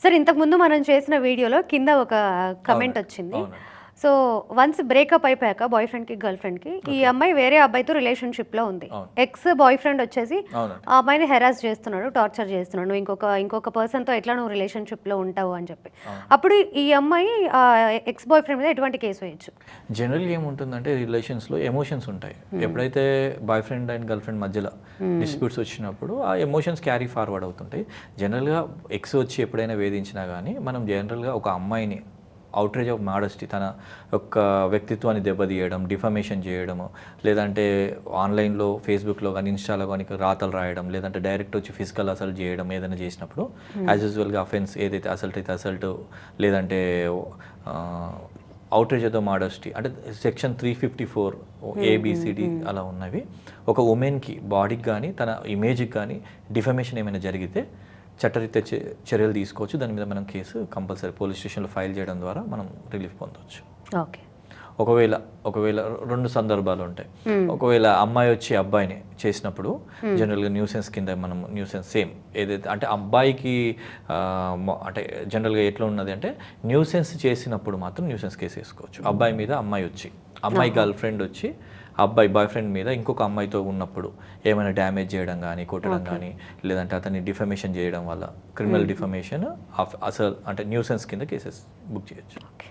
Sir ఇంతకుముందు మనం చేసిన వీడియోలో కింద ఒక కమెంట్ అవునండి. వచ్చింది. అవునండి. సో, వన్స్ బ్రేకప్ అయిపోయాక బాయ్ ఫ్రెండ్‌కి, గర్ల్ ఫ్రెండ్‌కి ఈ ఓకే. అమ్మాయి వేరే అబ్బాయితో రిలేషన్‌షిప్‌లో ఉంది. అవును. ఎక్స్ బాయ్ ఫ్రెండ్ వచ్చేసి అవునండి. ఆ అమ్మాయిని హెరాస్ చేస్తున్నాడు, టార్చర్ చేస్తున్నాడు. నువ్వు ఇంకొక పర్సన్‌తో ఎట్లా నువ్వు రిలేషన్‌షిప్‌లో ఉంటావు అని చెప్పి. అవును. అప్పుడు ఈ అమ్మాయి ఎక్స్ బాయ్ ఫ్రెండ్ మీద ఎటువంటి కేసు వేయొచ్చు? జనరల్‌గా ఏముంటుందంటే రిలేషన్స్‌లో ఎమోషన్స్ ఉంటాయి. ఎప్పుడైతే boy friend and girl friend మధ్యలో డిస్ప్యూట్స్ వచ్చినప్పుడు ఆ ఎమోషన్స్ క్యారీ ఫార్వర్డ్ అవుతుంటాయి. జనరల్‌గా ఎక్స్ వచ్చి ఎప్పుడైనా వేధించినా గానీ మనం జనరల్‌గా ఒక అమ్మాయిని ఔట్రేజ్ ఆఫ్ మోడెస్టీ తన యొక్క వ్యక్తిత్వాన్ని దెబ్బతీయడం, డిఫమేషన్ చేయడము, లేదంటే ఆన్‌లైన్‌లో ఫేస్‌బుక్‌లో గానీ, ఇన్‌స్టాలో గానీ రాతలు రాయడం, లేదంటే డైరెక్ట్ వచ్చి ఫిజికల్ అసల్ట్ చేయడం ఏదైనా చేసినప్పుడు యాజ్ యూజువల్‌గా అఫెన్స్ ఏదైతే అసల్ట్ అయితే అసల్ట్ లేదంటే ఔట్రేజ్ ఆఫ్ ద మోడెస్టీ అంటే సెక్షన్ 354 ఏబిసిడి అలా ఉన్నవి. ఒక ఉమెన్‌కి బాడీకి కానీ తన ఇమేజ్‌కి కానీ డిఫమేషన్ ఏమైనా జరిగితే చట్టరీత్యా చర్యలు తీసుకోవచ్చు. దాని మీద మనం కేసు కంపల్సరీ పోలీస్ స్టేషన్‌లో ఫైల్ చేయడం ద్వారా మనం రిలీఫ్ పొందవచ్చు. ఓకే. ఒకవేళ 2 సందర్భాలు ఉంటాయి. ఒకవేళ అమ్మాయి వచ్చి అబ్బాయిని చేసినప్పుడు జనరల్‌గా న్యూసెన్స్ కింద మనం న్యూసెన్స్ సేమ్ ఏదైతే అంటే అబ్బాయికి అంటే జనరల్‌గా ఎట్లా ఉన్నది అంటే న్యూసెన్స్ చేసినప్పుడు మాత్రం న్యూసెన్స్ కేసు వేసుకోవచ్చు. అబ్బాయి మీద అమ్మాయి వచ్చి అమ్మాయి గర్ల్ ఫ్రెండ్ వచ్చి అబ్బాయి బాయ్ ఫ్రెండ్ మీద ఇంకొక అమ్మాయితో ఉన్నప్పుడు ఏమైనా డ్యామేజ్ చేయడం కానీ, కొట్టడం కానీ, లేదంటే అతన్ని డిఫమేషన్ చేయడం వల్ల క్రిమినల్ డిఫమేషన్ అసలు అంటే న్యూసెన్స్ కింద కేసెస్ బుక్ చేయొచ్చు.